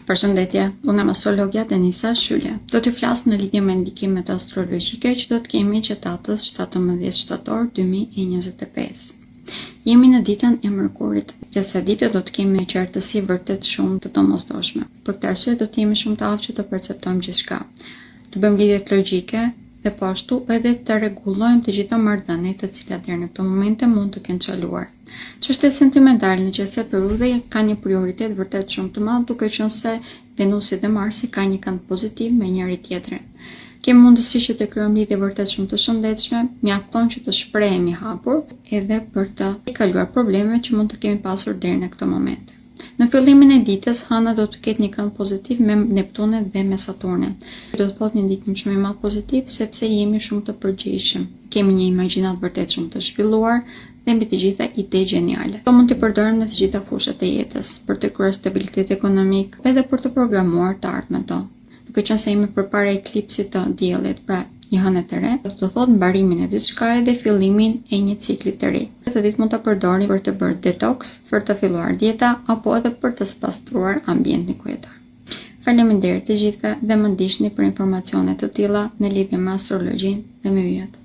Përshëndetje, unë jam astrologja Denisa Shyle. Do t'ju flas në lidhje me ndikimet astrologjike që do të kemi që datës 17 shtator 2025. Jemi në ditën e mërkurit. Gjatë kësaj dite do të kemi një qartësi vërtet shumë të domosdoshme. Për këtë arsye do të jemi shumë të aftë që të perceptojmë gjithçka. Të bëjmë lidhjet logjike dhe po ashtu edhe të rregullojmë të gjitha marrëdhëniet të cilat deri në këtë moment mund të kenë çaluar. Çështja sentimentale në qëse periudhe ka një prioritet vërtet shumë të madh, duke qenë se Venusi dhe Marsi ka një kënd pozitiv me njëri tjetrin. Kemi mundësi që të krijojmë lidhje vërtet shumë të shëndetshme, mjafton që të shprehemi hapur edhe për të kaluar problemet që mund të kemi pasur deri në këtë moment. Në fillimin e ditës, Hana do të ketë një kënd pozitiv me Neptunin dhe me Saturnin. Do të thotë një ditë shumë i madh pozitiv sepse jemi shumë të përgjegjshëm. Kemi një imagjinat vërtet shumë të zhvilluar dhe mbi të gjitha ide geniale. Do mund të përdorim në të gjitha fushat e jetës, për të kryer stabilitet ekonomik edhe për të programuar të ardhmen tonë. Duke qenë se jemi përpara eklipsit të diellit, pra një hënë të re, do të thotë mbarimin e diçka dhe fillimin e një cikli të ri. Këtë ditë mund ta përdorim për të bërë detox, për të filluar dieta apo edhe për të spastruar ambientin ku jetojmë. Faleminderit të gjithëve dhe më ndiqni për informacione të tilla në lidhje me astrologjinë dhe me yjet.